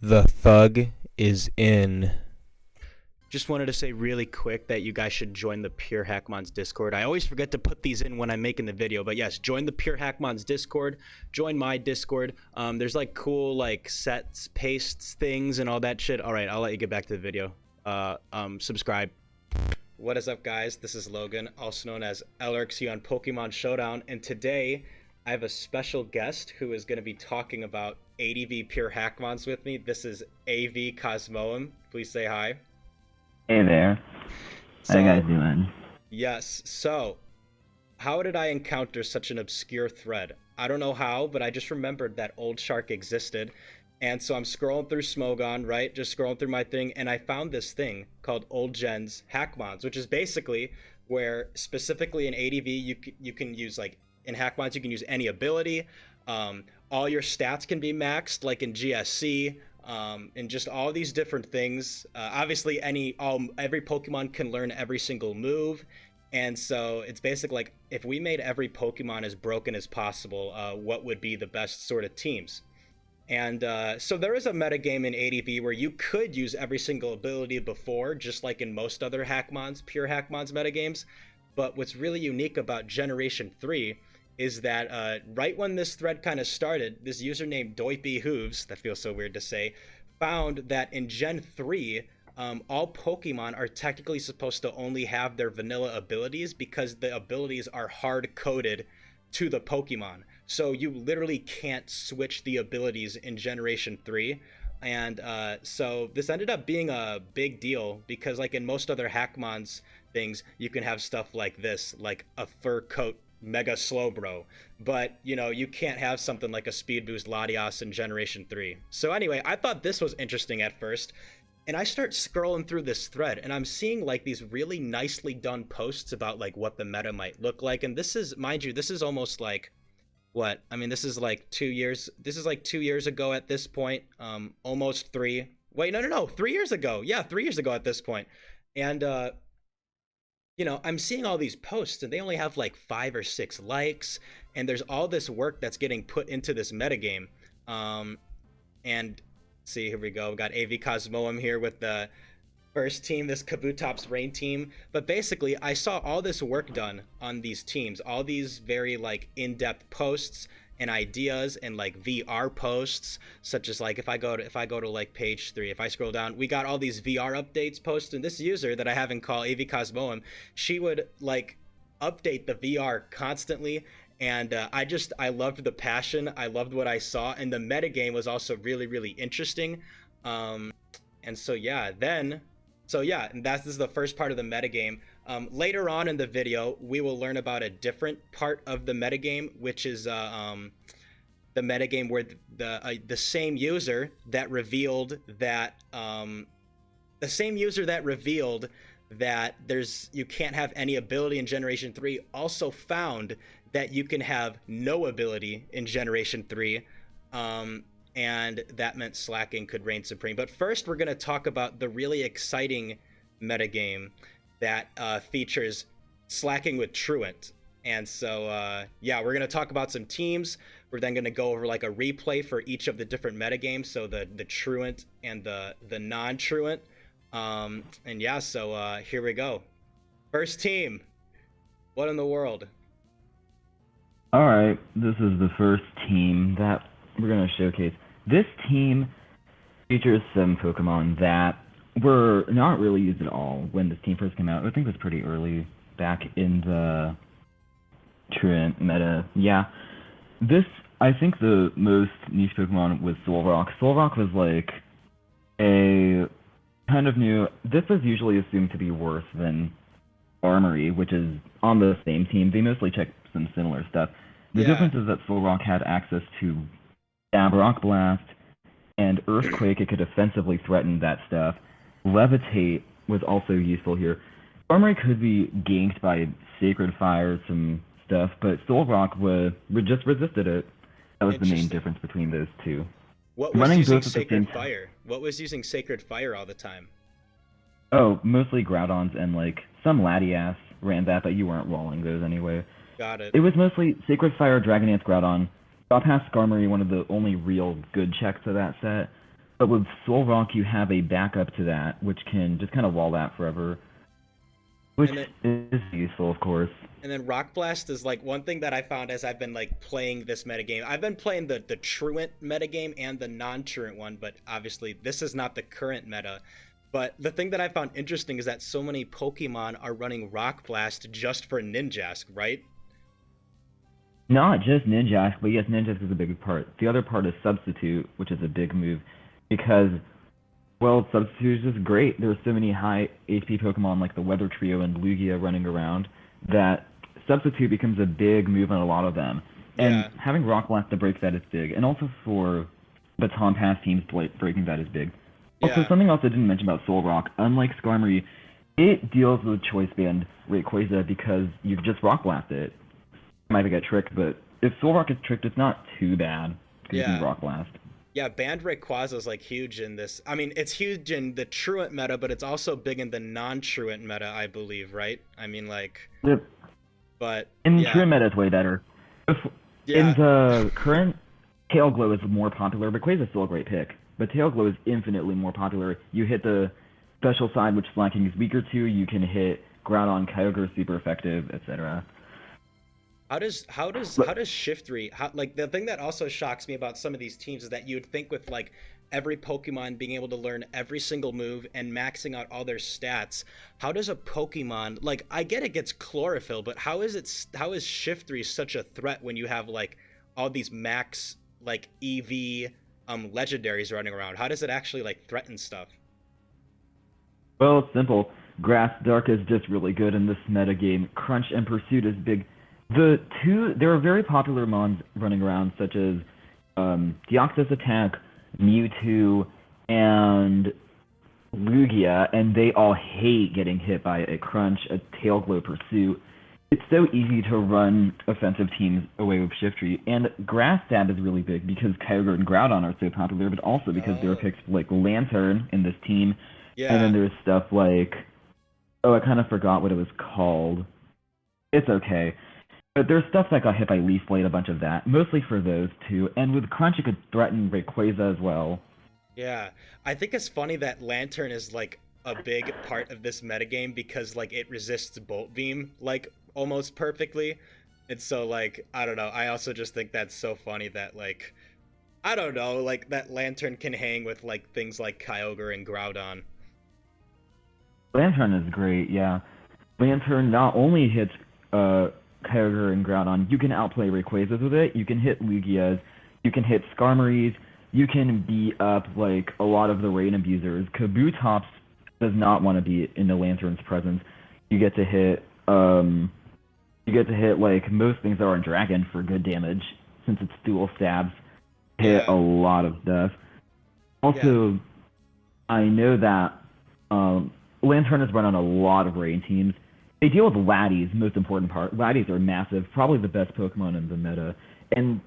The thug is in. Just wanted to say really quick that you guys should join the Pure Hackmons Discord. I always forget to put these in when I'm making the video, but yes, join the Pure Hackmons Discord. Join my Discord. There's like cool like sets, pastes, things, and all that shit. All right, I'll let you get back to the video. Subscribe. What is up, guys? This is Logan, also known as LRXU on Pokemon Showdown, and today I have a special guest who is going to be talking about ADV Pure Hackmons with me. This is AV Cosmoem. Please say hi. Hey there. How you guys doing? Yes. So, how did I encounter such an obscure thread? I don't know how, but I just remembered that Old Shark existed. And so I'm scrolling through Smogon, right? Just scrolling through my thing, and I found this thing called Old Gen's Hackmons, which is basically where specifically in ADV you can use, like, in Hackmons you can use any ability. All your stats can be maxed, like in GSC. And just all these different things. Obviously, every Pokemon can learn every single move, and so it's basically like if we made every Pokemon as broken as possible, what would be the best sort of teams? And so there is a metagame in ADV where you could use every single ability before, just like in most other Hackmons, pure Hackmons metagames. But what's really unique about Generation 3 is that right when this thread kind of started, this user named Doipy Hooves, that feels so weird to say, found that in Gen 3, all Pokemon are technically supposed to only have their vanilla abilities because the abilities are hard-coded to the Pokemon. So you literally can't switch the abilities in Generation 3. And so this ended up being a big deal because, like in most other Hackmons things, you can have stuff like this, like a fur coat Mega Slowbro, but you can't have something like a Speed Boost Latios in Generation 3. So anyway, I thought this was interesting at first, and I start scrolling through this thread, and I'm seeing like these really nicely done posts about like what the meta might look like. And this is, mind you, this is almost like what? I mean, this is like 2 years. This is like 2 years ago at this point. Almost three. Wait, no. 3 years ago. Yeah, 3 years ago at this point. And I'm seeing all these posts and they only have like 5 or 6 likes, and there's all this work that's getting put into this metagame. And see, here we go. We got AV Cosmoem here with the first team, this Kabutops Rain team. But basically, I saw all this work done on these teams, all these very like in-depth posts and ideas and like VR posts, such as like if I go to like page 3, if I scroll down, we got all these VR updates posted. And this user that I have in call, AV Cosmoem, she would like update the VR constantly. And I loved the passion. I loved what I saw, and the metagame was also really, really interesting. And so yeah, and this is the first part of the metagame. Later on in the video, we will learn about a different part of the metagame, which is the metagame where the same user that revealed that you can't have any ability in Generation 3 also found that you can have no ability in Generation 3. And that meant Slaking could reign supreme. But first, we're going to talk about the really exciting metagame that features Slaking with Truant. And so, yeah, we're going to talk about some teams. We're then going to go over like a replay for each of the different metagames, so the Truant and the non-Truant. And yeah, so here we go. First team. What in the world? Alright, this is the first team that we're going to showcase. This team features some Pokemon that were not really used at all when this team first came out. I think it was pretty early back in the Truant meta. Yeah, I think the most niche Pokemon was Solrock. Solrock was like a kind of new. This was usually assumed to be worse than Armory, which is on the same team. They mostly check some similar stuff. The difference is that Solrock had access to Stab, Rock Blast, and Earthquake. It could offensively threaten that stuff. Levitate was also useful here. Armory could be ganked by Sacred Fire, some stuff, but Solrock just resisted it. That was the main difference between those two. What was using Sacred Fire? What was using Sacred Fire all the time? Oh, mostly Groudons and like some Latias ran that, but you weren't rolling those anyway. Got it. It was mostly Sacred Fire, Dragonance, Groudon. Got past Skarmory, one of the only real good checks of that set. But with Soul Rock, you have a backup to that, which can just kind of wall that forever, which And then is useful, of course. and then Rock Blast is like one thing that I found as I've been like playing this metagame. I've been playing the truant metagame and the non-truant one, but obviously this is not the current meta. But the thing that I found interesting is that so many Pokemon are running Rock Blast just for Ninjask, right? Not just Ninjask, but yes, Ninjask is a big part. The other part is Substitute, which is a big move, because, well, Substitute is just great. There's so many high HP Pokemon like the Weather Trio and Lugia running around that Substitute becomes a big move on a lot of them. And Yeah, having Rock Blast to break that is big, and also for Baton Pass teams, breaking that is big. Also, yeah, something else I didn't mention about Soul Rock, unlike Skarmory, it deals with Choice Band Rayquaza because you just Rock Blast it. Might get tricked, but if Soul Rock is tricked, it's not too bad because you can yeah. Rock Blast. Yeah, Band Rayquaza is like huge in this. I mean, it's huge in the truant meta, but it's also big in the non-truant meta, I believe, right? I mean, like, Yep. but In yeah, True Meta, it's way better. In yeah, the current, Tail Glow is more popular. Rayquaza is still a great pick, but Tail Glow is infinitely more popular. You hit the special side, which Slaking is weaker to. You can hit Groudon, Kyogre, super effective, etc. how does Shiftry like the thing that also shocks me about some of these teams is that you would think with like every Pokemon being able to learn every single move and maxing out all their stats, how does a Pokemon like I get it gets chlorophyll, but how is Shiftry such a threat when you have like all these max like EV legendaries running around? How does it actually like threaten stuff? Well, it's simple. Grass Dark is just really good in this meta game. Crunch and Pursuit is big. There are very popular mons running around, such as Deoxys Attack, Mewtwo, and Lugia, and they all hate getting hit by a Crunch, a Tail Glow Pursuit. It's so easy to run offensive teams away with Shiftry, and Grass Stab is really big because Kyogre and Groudon are so popular, but also because there are Oh, picks like Lantern in this team, and then yeah. there's stuff like, oh, I kind of forgot what it was called. It's okay. But there's stuff that got hit by Leaf Blade, a bunch of that, mostly for those two. And with Crunch, it could threaten Rayquaza as well. Yeah, I think it's funny that Lantern is like a big part of this metagame because like it resists Bolt Beam like almost perfectly. And so like I don't know, I also just think that's so funny that like I don't know, like that Lantern can hang with like things like Kyogre and Groudon. Lantern is great, yeah. Lantern not only hits Kyogre and Groudon, you can outplay Rayquazas with it, you can hit Lugias, you can hit Skarmories, you can beat up like a lot of the rain abusers. Kabutops does not want to be in the Lantern's presence. You get to hit like most things that are on Dragon for good damage, since it's dual stabs. Hit a Yeah, lot of stuff. yeah, Also, I know that Lantern has run on a lot of rain teams. They deal with Laddies, most important part. Laddies are massive, probably the best Pokemon in the meta, and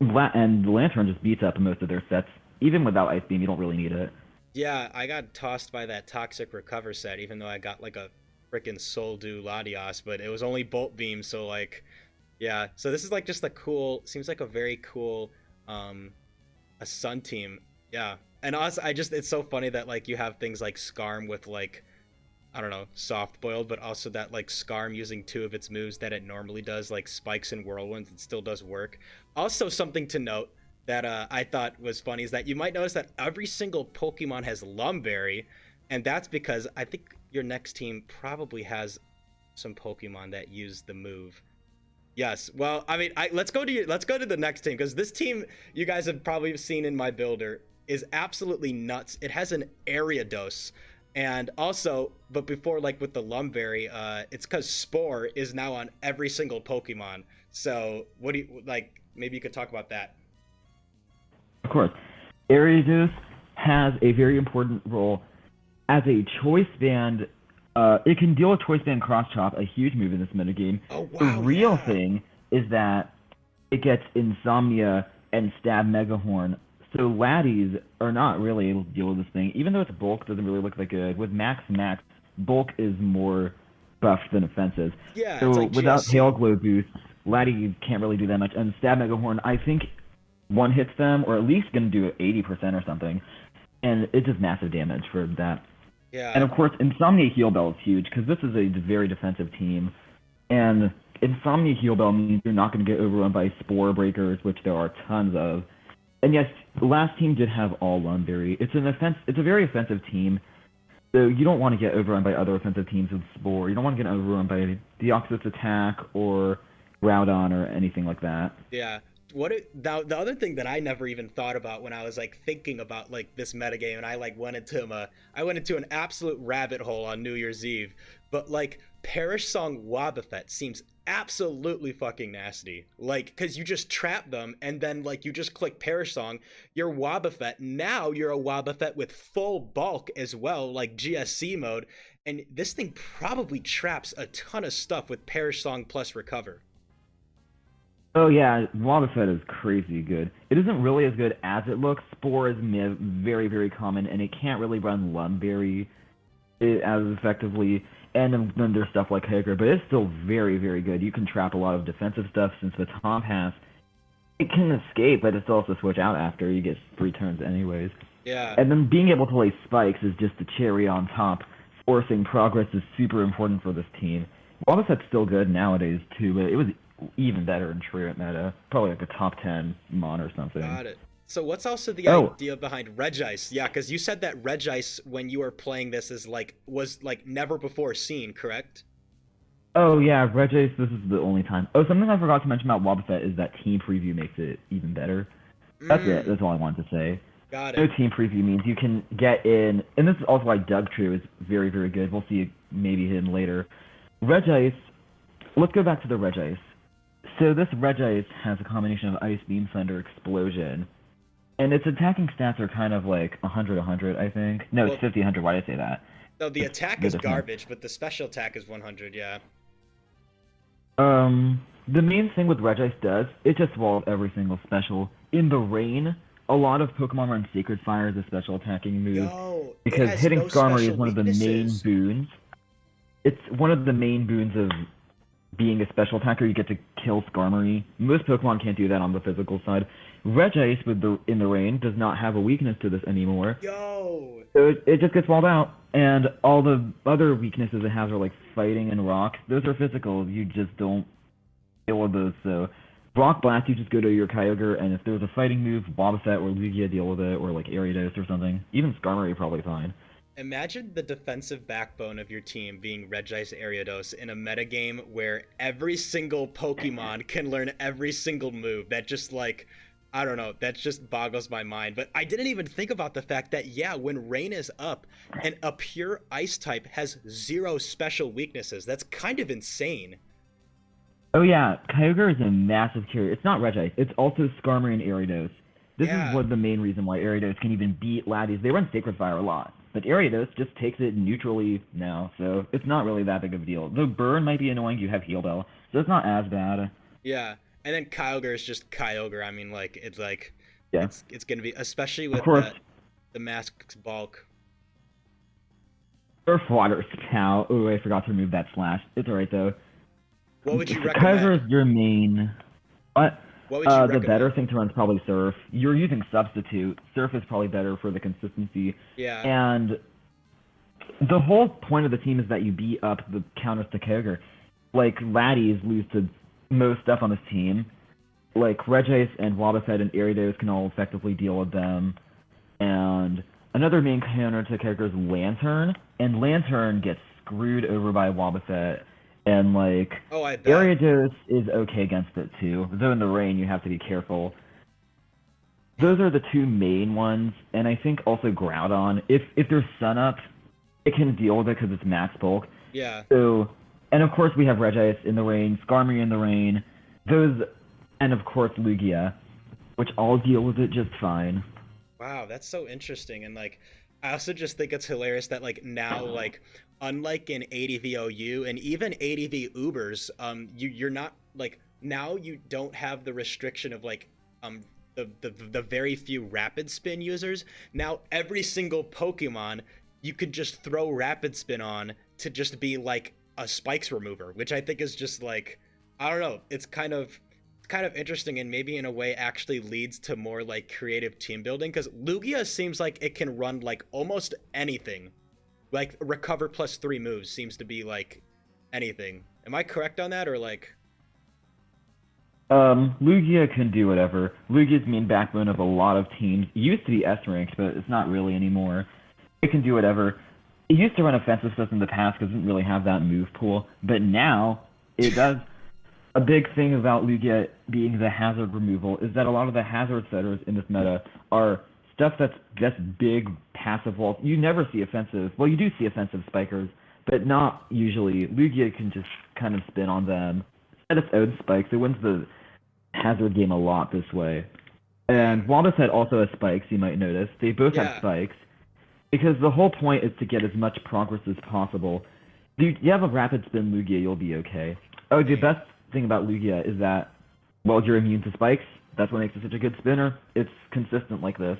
and Lantern just beats up most of their sets. Even without Ice Beam, you don't really need it. yeah. I got tossed by that Toxic Recover set, even though I got like a freaking Soul Dew Latios, but it was only Bolt Beam, so like yeah. So this is like just a cool, seems like a very cool um a Sun team. Yeah. And also I just it's so funny that like you have things like Skarm with like I don't know, soft boiled, but also that like Skarm using two of its moves that it normally does, like spikes and whirlwinds, it still does work. Also, something to note that I thought was funny is that you might notice that every single Pokemon has Lumberry, and that's because I think your next team probably has some Pokemon that use the move. Yes. Well, I mean, let's go to the next team because this team you guys have probably seen in my builder is absolutely nuts. It has an Ariados, and also, but before like with the Lumberry, it's because Spore is now on every single Pokemon. So what do you like? Maybe you could talk about that. Of course, Ariados has a very important role as a choice band. It can deal with choice band cross chop, a huge move in this metagame. Oh The wow, real yeah, thing is that it gets Insomnia and Stab Megahorn. So Laddies are not really able to deal with this thing, even though its bulk doesn't really look that good. With Max, bulk is more buffed than offensive. yeah. It's So like without Hail GSC. Glow boosts, Laddie can't really do that much. And Stab Megahorn, I think one hits them, or at least going to do 80% or something. and it does massive damage for that. And Yeah. of course, Insomnia Heal Bell is huge because this is a very defensive team, and Insomnia Heal Bell means you're not going to get overrun by Spore Breakers, which there are tons of. And yes, the last team did have all Lunberry. It's a very offensive team, so you don't want to get overrun by other offensive teams with Spore. You don't want to get overrun by Deoxys Attack or Groudon or anything like that. Yeah. Now the other thing that I never even thought about when I was like thinking about like this metagame, and I like I went into an absolute rabbit hole on New Year's Eve. But like Perish Song Wobbuffet seems absolutely fucking nasty. Like, cause you just trap them and then like you just click Perish Song, you're Wobbuffet. Now you're a Wobbuffet with full bulk as well, like GSC mode. And this thing probably traps a ton of stuff with Perish Song plus Recover. Oh yeah, Wobbuffet is crazy good. It isn't really as good as it looks. Spore is very, very common, and it can't really run Lumberry as effectively. And then there's stuff like Kyogre, but it's still very, very good. You can trap a lot of defensive stuff since the Baton Pass. It can escape, but it's also switch out after you get 3 turns anyways. Yeah. And then being able to lay spikes is just the cherry on top. Forcing progress is super important for this team. Wobbuffet's still good nowadays too, but it was even better in Truant meta. Probably like a top 10 mon or something. Got it. So what's also the Oh, idea behind Regice? Yeah, because you said that Regice when you were playing this was like never before seen, correct? oh yeah, Regice, this is the only time. Oh, something I forgot to mention about Wobbuffet is that team preview makes it even better. That's it. Mm, That's all I wanted to say. got No it. team preview means you can get in, and this is also why Dugtrio is very, very good. We'll see maybe him later. Regice, let's go back to the Regice. So this Regice has a combination of Ice Beam, Thunder, Explosion, and its attacking stats are kind of like 100, I think. No, it's Well, 50, 100. Why did I say that? no, the It's attack the is defense. garbage, but the special attack is 100. Yeah. The main thing with Regice does, it just swallows every single special. In the rain, a lot of Pokemon run Sacred Fire as a special attacking move, Yo, it because has hitting no Skarmory is special one of the main weaknesses. boons. It's one of the main boons of being a special attacker. You get to kill Skarmory. Most Pokemon can't do that on the physical side. Regice in the rain does not have a weakness to this anymore, Yo. so it just gets walled out. And all the other weaknesses it has are like fighting and rock. Those are physical. You just don't deal with those. So Rock Blast, you just go to your Kyogre, and if there's a fighting move, Wobbuffet or Lugia deal with it, or like Ariados or something. Even Skarmory probably fine. Imagine the defensive backbone of your team being Regice Ariados in a metagame where every single Pokemon can learn every single move. That just like, I don't know, that just boggles my mind. But I didn't even think about the fact that, yeah, when rain is up and a pure ice type has 0 special weaknesses, that's kind of insane. Oh yeah, Kyogre is a massive carrier. It's not Regice. It's also Skarmory and Ariados. This is Yeah, what the main reason why Ariados can even beat Latias. They run Sacred Fire a lot, but Ariados just takes it neutrally now, so it's not really that big of a deal. Though Burn might be annoying, you have Heal Bell, so it's not as bad. yeah. And then Kyogre is just Kyogre. I mean, like, Yeah. it's gonna be, especially Of with course, the mask's bulk. Surf Water Spout. Oh, I forgot to remove that slash. It's alright though. What would you Kyogre recommend? is your main. What? What would you The better recommend? thing to run is probably Surf. You're using Substitute. Surf is probably better for the consistency. Yeah. And the whole point of the team is that you beat up the counters to Kyogre. Like, Laddies lose to most stuff on this team. Like, Regice and Wobbuffet and Ariados can all effectively deal with them. And another main counter to Kyogre is Lantern. And Lantern gets screwed over by Wobbuffet. And, like, Oh, I bet. Ariados is okay against it, too. Though in the rain, you have to be careful. Those are the two main ones. And I think also Groudon. If there's Sun Up, it can deal with it because it's max bulk. Yeah. So, and of course we have Regice in the rain, Skarmory in the rain, those, and of course Lugia, which all deal with it just fine. Wow, that's so interesting. And like, I also just think it's hilarious that like now, like, unlike in ADV OU and even ADV Ubers, you're not like now you don't have the restriction of like the very few rapid spin users. Now every single Pokemon you could just throw rapid spin on to just be like a spikes remover, which I think is just like, I don't know, it's kind of kind of interesting and maybe in a way actually leads to more like creative team building because Lugia seems like it can run like almost anything. Like recover plus 3 moves seems to be like anything. Am I correct on that or like Lugia can do whatever. Lugia's main backbone of a lot of teams. It used to be S ranked, but it's not really anymore. It can do whatever. It used to run offensive stuff in the past because it didn't really have that move pool, but now it does. A big thing about Lugia being the hazard removal is that a lot of the hazard setters in this meta are stuff that's just big passive walls. You never see offensive. Well, you do see offensive spikers, but not usually. Lugia can just kind of spin on them. Set its own spikes. It wins the hazard game a lot this way. And Wobbuffet also has spikes, you might notice. They both have yeah. spikes. Because the whole point is to get as much progress as possible. You have a rapid spin Lugia, you'll be okay. Oh, the best thing about Lugia is that, well, you're immune to spikes. That's what makes it such a good spinner. It's consistent like this.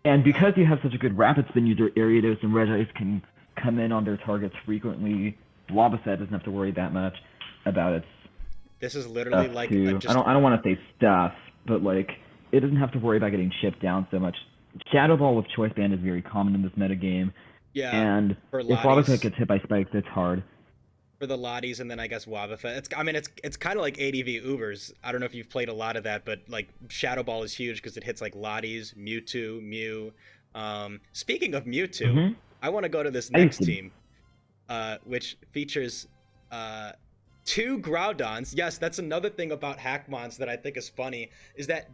And because you have such a good rapid spin user, Ariados and Regice can come in on their targets frequently. Wobbuffet doesn't have to worry that much about its This is literally stuff like too. just I don't want to say stuff, but like it doesn't have to worry about getting chipped down so much. Shadow Ball with Choice Band is very common in this metagame, yeah and for if Wobbuffet Lotties. gets hit by spikes, it's hard. For the Lotties and then I guess Wobbuffet. It's I mean it's kind of like ADV Ubers. I don't know if you've played a lot of that, but like Shadow Ball is huge because it hits like Lotties, Mewtwo, Mew. Speaking of Mewtwo, Mm-hmm. I want to go to this I used next to. team, which features uh, 2 Groudons. Yes, that's another thing about Hackmons that I think is funny is that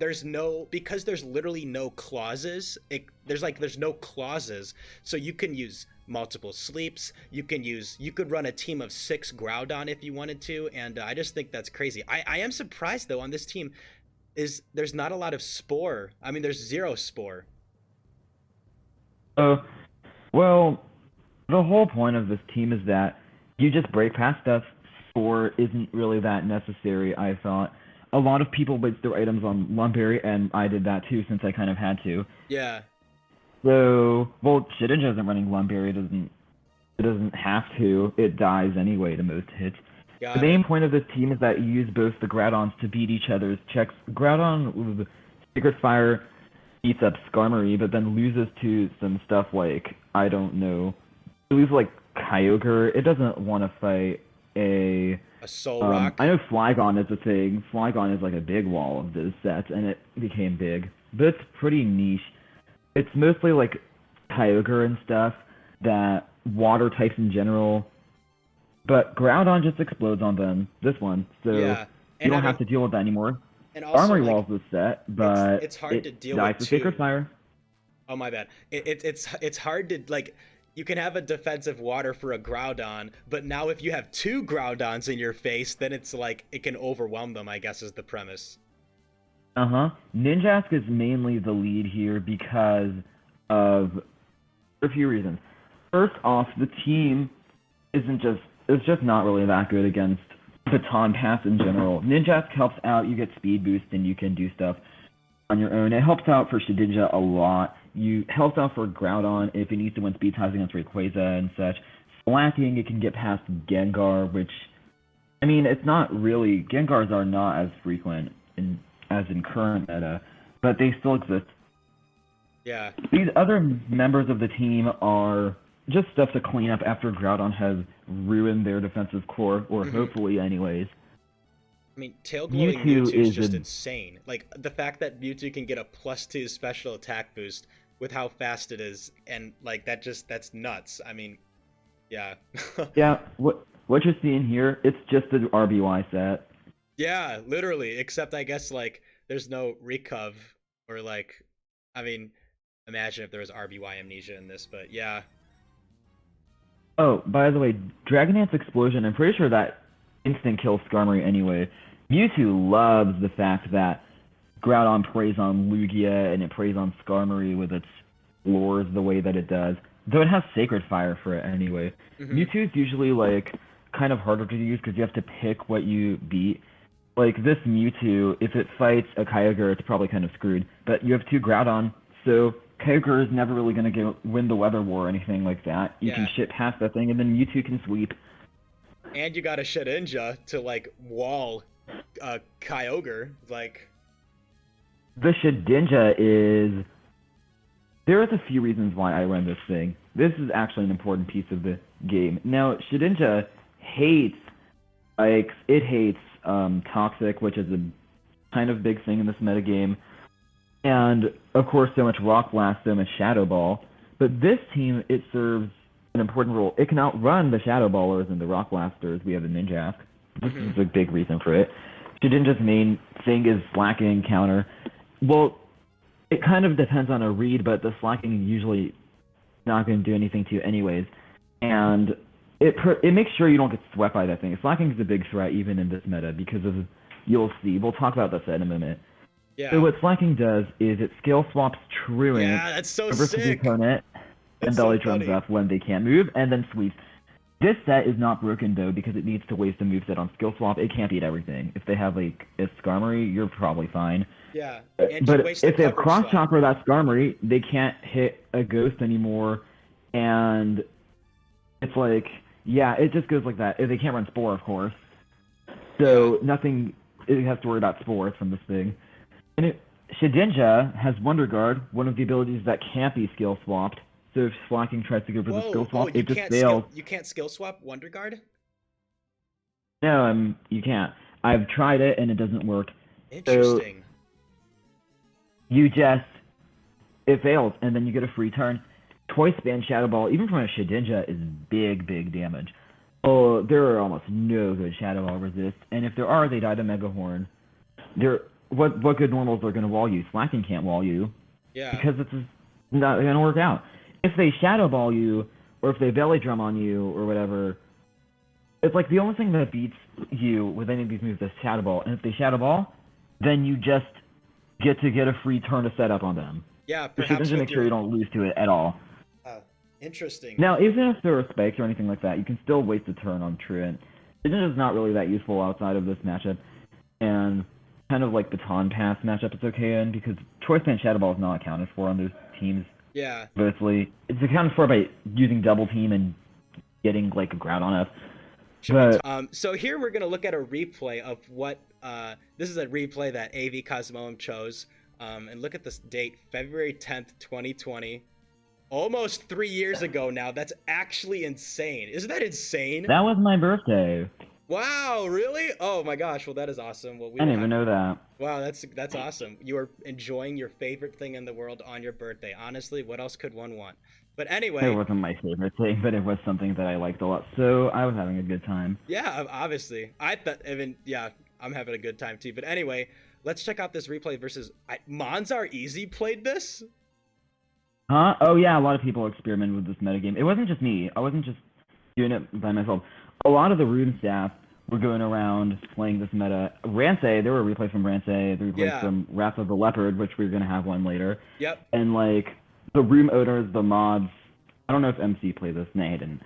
because there's literally no clauses. There's no clauses, so you can use multiple sleeps. You could run a team of 6 Groudon if you wanted to, and I just think that's crazy. I am surprised though on this team is there's not a lot of Spore. I mean, there's 0 Spore. Uh, well, the whole point of this team is that you just break past stuff. Spore isn't really that necessary, I thought. A lot of people waste their items on Lumberry, and I did that too since I kind of had to. Yeah, So, well, Shedinja isn't running Lumberry. It doesn't have to. It dies anyway to most hits. The got it. main point of this team is that you use both the Groudons to beat each other's checks. Groudon with Sacred Fire beats up Skarmory, but then loses to some stuff like, I don't know, it loses like Kyogre. It doesn't want to fight a... A Soul Rock. I know Flygon is a thing. Flygon is like a big wall of those sets, and it became big. But it's pretty niche. It's mostly like Kyogre and stuff, that water types in general. But Groudon just explodes on them, this one, so Yeah, you and I don't mean, have to deal with that anymore. and also Armory like Walls was set, but it's hard it to deal dies with to Sacred two. Fire. Oh my bad. It's hard to like you can have a defensive water for a Groudon, but now if you have 2 Groudons in your face, then it's like it can overwhelm them, I guess is the premise. Uh-huh. Ninjask is mainly the lead here because of a few reasons. First off, the team it's just not really that good against Baton Pass in general. Ninjask helps out, you get speed boost and you can do stuff on your own. It helps out for Shedinja a lot. You helps out for Groudon if it needs to win speed ties against Rayquaza and such. Slaking, it can get past Gengar, which I mean, it's not really Gengars are not as frequent as in current meta, but they still exist. Yeah. These other members of the team are just stuff to clean up after Groudon has ruined their defensive core, or hmm hopefully anyways. I mean, tail glowing Mewtwo Mewtwo is is just a insane. Like the fact that Mewtwo can get a +2 special attack boost with how fast it is, and like that's nuts. I mean, yeah. yeah. What you're seeing here, it's just the RBY set. Yeah, literally. Except I guess like there's no recov or like, I mean, imagine if there was RBY amnesia in this, but yeah. Oh, by the way, Dragonance Explosion. I'm pretty sure that instant kills Skarmory anyway. Mewtwo loves the fact that Groudon preys on Lugia and it preys on Skarmory with its lures the way that it does. Though it has Sacred Fire for it anyway. hmm Mewtwo's usually like kind of harder to use because you have to pick what you beat. Like this Mewtwo, if it fights a Kyogre, it's probably kind of screwed. But you have 2 Groudon, so Kyogre is never really going to win the Weather War or anything like that. You can Yeah. shit past that thing, and then Mewtwo can sweep. And you got a Shedinja to like wall Kyogre. Like, The Shedinja is... There is a few reasons why I run this thing. This is actually an important piece of the game. Now, Shedinja hates spikes. It hates Toxic, which is a kind of big thing in this metagame. And, of course, so much Rock Blast, so much Shadow Ball. But this team, it serves an important role. It can outrun the Shadow Ballers and the Rock Blasters. We have the Ninjask. This is a big reason for it. Shedinja's main thing is Slaking counter. Well, it kind of depends on a read, but the Slaking usually not going to do anything to you anyways. And it makes sure you don't get swept by that thing. Slaking is a big threat even in this meta because of, you'll see, we'll talk about this in a minute. yeah. So what Slaking does is it skill swaps Truant Yeah, that's so versus the sick. opponent and That's belly so drums funny. up when they can't move, and then sweeps. This set is not broken though because it needs to waste a moveset on skill swap. It can't beat everything. If they have like a Skarmory, you're probably fine. Yeah. And you But waste the if they have coverage Cross slot. Chopper that Skarmory, they can't hit a Ghost anymore, and it's like, yeah, it just goes like that. They can't run Spore, of course. So nothing, it has to worry about Spore from this thing. And Shedinja has Wonder Guard, one of the abilities that can't be skill swapped. So if Slaking tries to go for the skill swap, you it just can't fails. you can't skill swap Wonder Guard? No, you can't. I've tried it and it doesn't work. Interesting. You just, it fails, and then you get a free turn. Twice Span Shadow Ball, even from a Shedinja, is big damage. Oh, there are almost no good Shadow Ball resist, and if there are, they die to Mega Horn. What good normals are going to wall you? Slaking can't wall you. Yeah. Because it's not going to work out. If they Shadow Ball you, or if they Belly Drum on you, or whatever, it's like the only thing that beats you with any of these moves is Shadow Ball. And if they Shadow Ball, then you just get a free turn to set up on them. Yeah, So perhaps to make sure you don't lose to it at all. Interesting. Now, even if there are spikes or anything like that, you can still waste a turn on Truant. Shedinja is not really that useful outside of this matchup, and kind of like Baton Pass matchup it's okay in, because Choice Band Shadow Ball is not accounted for on those teams. Yeah. Mostly. It's accounted for by using Double Team and getting like a Groudon up. So here we're going to look at a replay of what, this is a replay that AV Cosmoem chose, and look at this date, February 10th, 2020. Almost 3 years ago now. That's actually insane. Isn't that insane? That was my birthday. Wow, really? Oh my gosh. Well, that is awesome. Well, I didn't even know that. Wow, that's awesome. You are enjoying your favorite thing in the world on your birthday. Honestly, what else could one want? But anyway. It wasn't my favorite thing, but it was something that I liked a lot, so I was having a good time. Yeah, obviously. I thought even, yeah, I'm having a good time too. But anyway, let's check out this replay versus Monzar Easy played this? Huh? Oh yeah, a lot of people experimented with this metagame. It wasn't just me. I wasn't just doing it by myself. A lot of the Rune staff were going around playing this meta. Ransay, there were replays from Ransay, the replays from Wrath of the Leopard, which we're going to have one later. Yep. And like, the room owners, the mods, I don't know if MC played this. Nah, he didn't.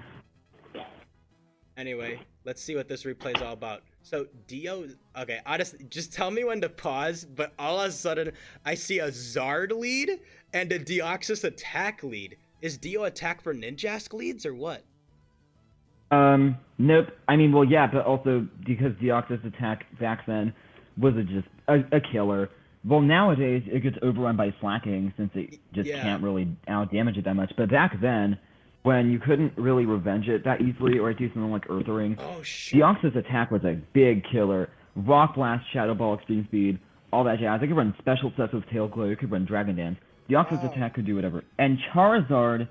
Anyway, let's see what this replay is all about. So Dio, okay, honestly, just tell me when to pause, but all of a sudden I see a Zard lead and a Deoxys attack lead. Is Dio attack for Ninjask leads or what? Nope. I mean, well, yeah, but also because Deoxys attack back then was just a killer. Well, nowadays it gets overrun by Slaking since it just can't really out-damage it that much. But back then, when you couldn't really revenge it that easily or do something like Earth Ring, Deoxys attack was a big killer. Rock Blast, Shadow Ball, Extreme Speed, all that jazz. It could run special sets with Tail Glow. It could run Dragon Dance. Deoxys attack could do whatever. And Charizard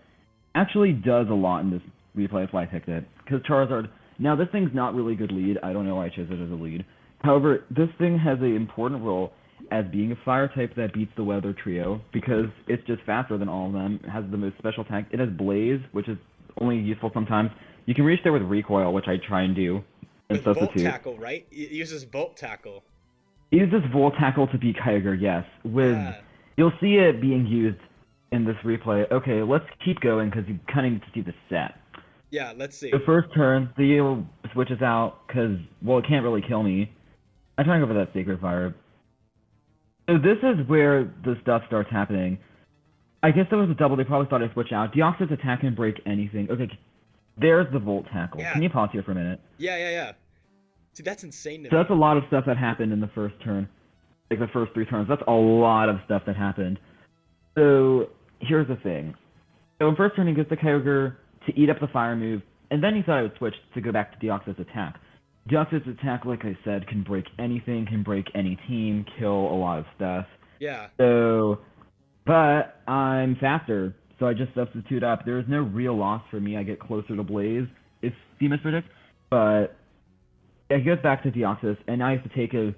actually does a lot in this replay. That's why I picked it. Because Charizard... Now, this thing's not really good lead. I don't know why I chose it as a lead. However, this thing has an important role as being a fire type that beats the Weather Trio, because it's just faster than all of them. It has the most special attack. It has Blaze, which is only useful sometimes. You can reach there with Recoil, which I try and do. And with Volt Tackle, right? It uses Volt Tackle. It uses Volt Tackle to beat Kyogre, yes. You'll see it being used in this replay. Okay, let's keep going, because you kind of need to see the set. Yeah, let's see. The first turn, the Eel switches out, because, well, it can't really kill me. I'm trying to go for that Sacred Fire. So this is where the stuff starts happening. I guess there was a double. They probably thought I'd switch out. Deoxys attack can break anything. Okay, there's the Volt Tackle. Yeah. Can you pause here for a minute? Yeah. See, that's insane to So me. that's a lot of stuff that happened in the first turn. Like the first 3 turns. That's a lot of stuff that happened. So here's the thing. So in first turn he gets the Kyogre to eat up the fire move, and then he thought I would switch to go back to Deoxys attack. Deoxys attack, like I said, can break anything, can break any team, kill a lot of stuff. Yeah. So, but I'm faster, so I just substitute up. There is no real loss for me. I get closer to Blaze if he mispredict, but he goes back to Deoxys, and now I have to take a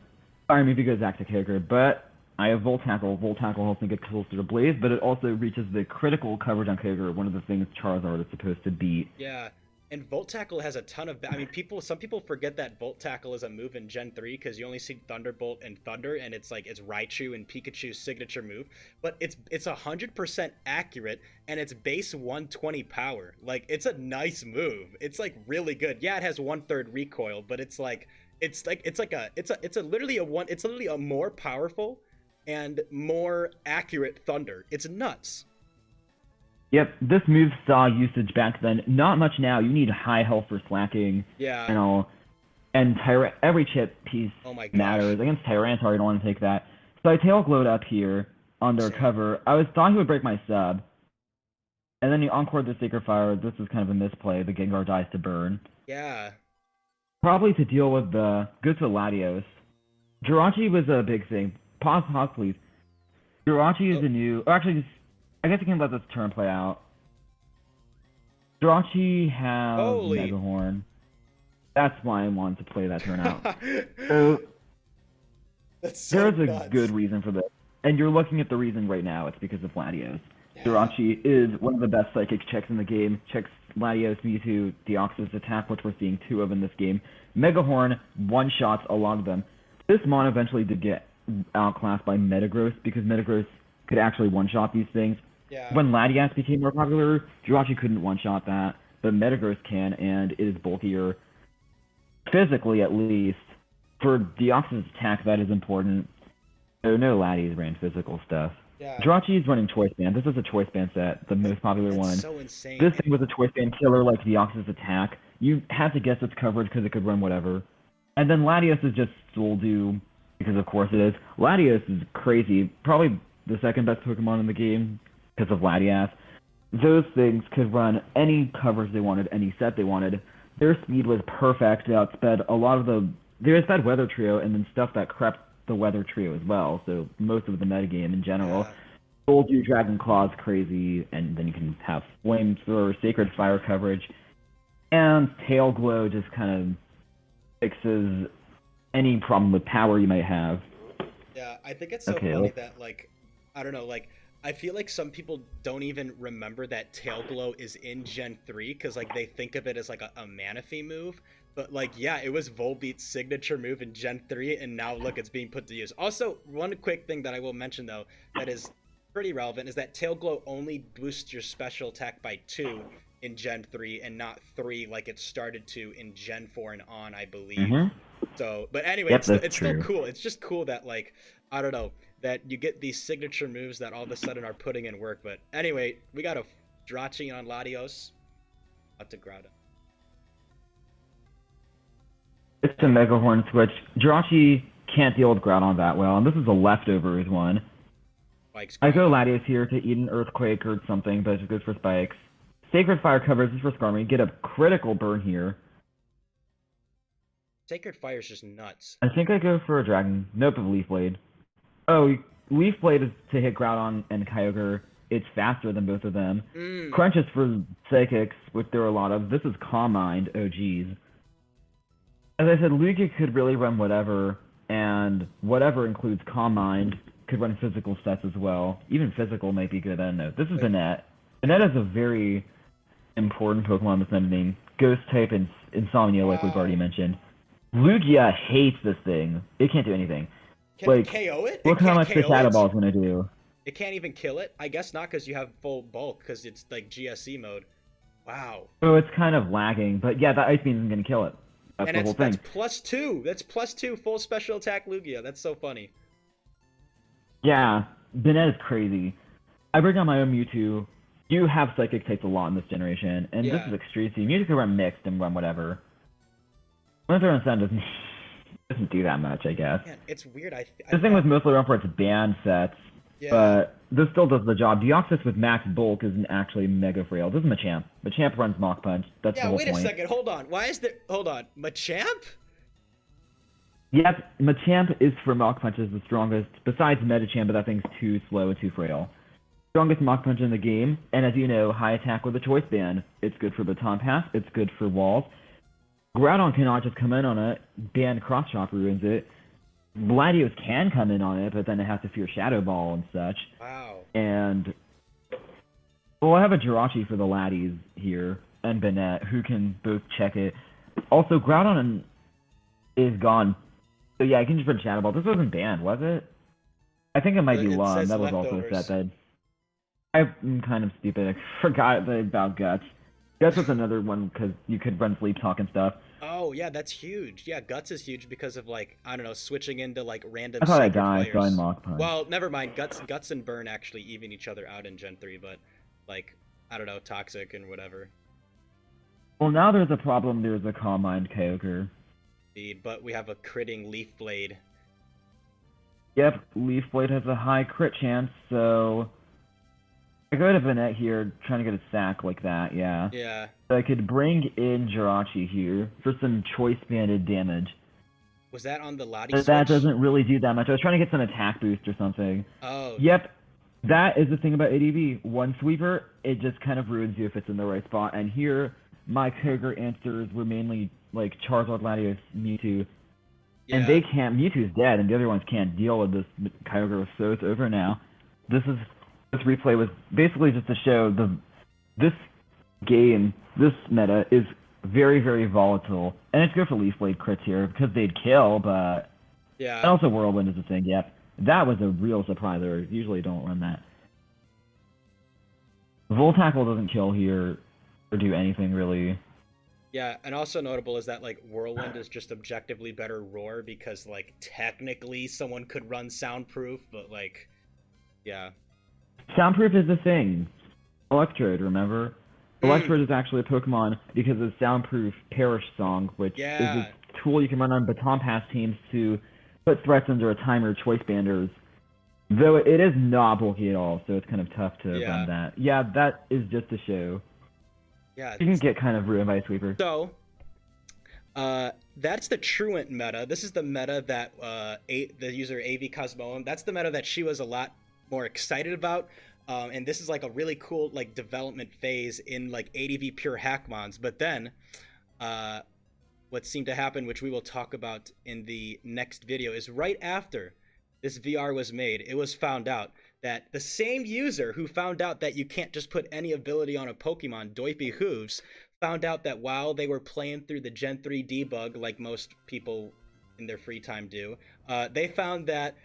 fire move. He goes back to Kyogre, but I have Volt Tackle. Volt Tackle helps me get closer to Blaze, but it also reaches the critical coverage on Kyogre, one of the things Charizard is supposed to beat. Yeah. And Volt Tackle has a ton of. I mean, some people forget that Volt Tackle is a move in Gen 3 because you only see Thunderbolt and Thunder, and it's like it's Raichu and Pikachu's signature move. But it's 100% accurate, and it's base 120 power. Like it's a nice move. It's like really good. Yeah, it has 1/3 recoil, but it's literally a more powerful and more accurate Thunder. It's nuts. Yep, this move saw usage back then. Not much now. You need high health for Slaking. Yeah. And all. And every chip piece Oh my gosh. matters. Against Tyranitar, you don't want to take that. So I tail glowed up here on their Same. cover. I thought he would break my sub. And then he encored the Sacred Fire. This is kind of a misplay. The Gengar dies to burn. Yeah. Probably to deal with the good to Latios. Jirachi was a big thing. Pause, please. Jirachi is a new... Or actually, I guess I can let this turn play out. Jirachi has Mega Horn. That's why I wanted to play that turn out. So That's so there's nuts. a good reason for this. And you're looking at the reason right now. It's because of Latios. Yeah. Jirachi is one of the best psychic checks in the game. Checks Latios, Mewtwo, Deoxys attack, which we're seeing 2 of in this game. Mega Horn one-shots a lot of them. This mon eventually did get outclassed by Metagross because Metagross could actually one-shot these things. Yeah. When Latias became more popular, Jirachi couldn't one-shot that, but Metagross can, and it is bulkier. Physically, at least. For Deoxys attack, that is important. So no Latias ran physical stuff. Yeah. Jirachi is running Choice Band. This is a Choice Band set, the most popular That's one. so insane. This thing was a Choice Band killer like Deoxys attack. You had to guess its coverage because it could run whatever. And then Latios is just Soul Dew, because of course it is. Latios is crazy. Probably the second best Pokemon in the game because of Latias. Those things could run any coverage they wanted, any set they wanted. Their speed was perfect. They outsped a lot of the... They outsped Weather Trio and then stuff that crept the Weather Trio as well. So most of the metagame in general. Yeah. Soul Dew, Dragon Claw's crazy, and then you can have Flamethrower, Sacred Fire coverage. And Tail Glow just kind of fixes any problem with power you might have. Yeah, I think it's so funny that, like, I don't know, like, I feel like some people don't even remember that Tail Glow is in Gen 3 because, like, they think of it as, like, a Manaphy move. But, like, yeah, it was Volbeat's signature move in Gen 3, and now, look, it's being put to use. Also, one quick thing that I will mention, though, that is pretty relevant is that Tail Glow only boosts your special attack by 2 in Gen 3 and not 3 like it started to in Gen 4 and on, I believe. Mm-hmm. So, but anyway, Yep, it's still cool. It's just cool that, like, I don't know, that you get these signature moves that all of a sudden are putting in work. But anyway, we got a Jirachi on Latios. Up to Groudon. It's a Mega Horn switch. Jirachi can't deal with Groudon that well, and this is a leftovers one. I go Latios here to eat an Earthquake or something, but it goes for Spikes. Sacred Fire covers this for Skarmory. Get a critical burn here. Sacred Fire is just nuts. I think I go for a Dragon. Nope, of Leaf Blade. Oh, Leaf Blade is to hit Groudon and Kyogre. It's faster than both of them. Crunch is for Psychics, which there are a lot of. This is Calm Mind. Oh, geez. As I said, Lugia could really run whatever, and whatever includes Calm Mind could run physical sets as well. Even physical might be good. I don't know. This is Banette. Banette is a very important Pokemon that's named Ghost type and Insomnia, like we've already mentioned. Lugia hates this thing. It can't do anything. Can it KO it? Look how much the Shadow Ball is going to do. It can't even kill it? I guess not because you have full bulk because it's like GSE mode. Wow. So it's kind of lagging, but yeah, that Ice Beam isn't going to kill it. That's the whole thing. That's +2. That's +2 full special attack Lugia. That's so funny. Yeah, Banette is crazy. I bring on my own Mewtwo. You have Psychic types a lot in this generation, and this is extreme. Mewtwo can run mixed and run whatever. When I throw in Sun doesn't doesn't do that much, I guess. Man, it's weird. I The thing thought, with mostly run for its band sets, yeah. but this still does the job. Deoxys with max bulk isn't actually mega frail. This is Machamp. Machamp runs Mach Punch. That's the Yeah, whole wait a point. second. Hold on. Why is there? Hold on. Machamp? Yep, Machamp is for Mach Punch is the strongest, besides Metachamp, but that thing's too slow and too frail. Strongest Mach Punch in the game, and as you know, high attack with a choice band. It's good for Baton Pass, it's good for walls. Groudon cannot just come in on it, ban Cross Chop ruins it. Gladios can come in on it, but then it has to fear Shadow Ball and such. Wow. And well, I have a Jirachi for the laddies here, and Bennett, who can both check it. Also, Groudon is gone. So yeah, I can just run Shadow Ball. This wasn't banned, was it? I think it might be It Lum. says That was also leftovers. set bed. I'm kind of stupid. I forgot about Guts. Guts was another one because you could run Sleep Talk and stuff. Oh yeah, that's huge. Yeah, Guts is huge because of like I don't know, switching into like random I thought I sacred died, so I fires. Mach Punch. Well, never mind. Guts and Burn actually even each other out in Gen 3, but like I don't know, Toxic and whatever. Well, now there's a problem. There's a Calm Mind Kyogre. Indeed, but we have a critting Leaf Blade. Yep, Leaf Blade has a high crit chance, so I go to Vanette here, trying to get a sack like that, yeah. Yeah. So I could bring in Jirachi here for some choice banded damage. Was that on the Lottie But switch? that doesn't really do that much. I was trying to get some attack boost or something. Oh. Yep, that is the thing about ADV. One sweeper, it just kind of ruins you if it's in the right spot. And here, my Kyogre answers were mainly like Charizard, Latios, Mewtwo. Yeah. And they can't. Mewtwo's dead, and the other ones can't deal with this Kyogre, so it's over now. This replay was basically just to show this game, this meta is very, very volatile, and it's good for Leaf Blade crits here because they'd kill, but Yeah. and also Whirlwind is a thing. Yep, that was a real surprise. They usually don't run that. Voltackle doesn't kill here or do anything really. Yeah, and also notable is that like Whirlwind is just objectively better Roar because like technically someone could run Soundproof, but like yeah. Soundproof is the thing. Electrode, remember? Electrode is actually a Pokemon because of Soundproof Perish Song, which is Yeah. a tool you can run on Baton Pass teams to put threats under a timer choice banders. Though it is not bulky at all, so it's kind of tough to Yeah. run that. Yeah, that is just a show. Yeah. You can get kind of ruined by a sweeper. So, that's the truant meta. This is the meta that the user AV Cosmoem. That's the meta that she was a lot more excited about. And this is like a really cool like development phase in like ADV pure Hackmons. But then, what seemed to happen, which we will talk about in the next video, is right after this VR was made, it was found out that the same user who found out that you can't just put any ability on a Pokemon, Doipy Hooves, found out that while they were playing through the Gen 3 debug, like most people in their free time do, they found that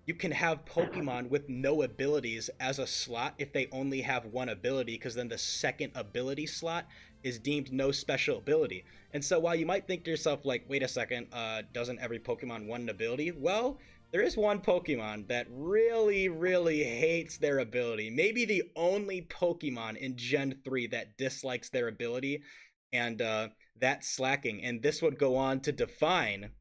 you can have Pokemon with no abilities as a slot if they only have one ability, because then the second ability slot is deemed no special ability. And so while you might think to yourself, like, wait a second, doesn't every Pokemon want an ability? Well, there is one Pokemon that really, really hates their ability. Maybe the only Pokemon in Gen 3 that dislikes their ability, and that's Slaking. And this would go on to define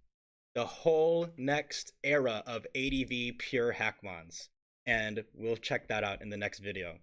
the whole next era of ADV pure Hackmons. And we'll check that out in the next video.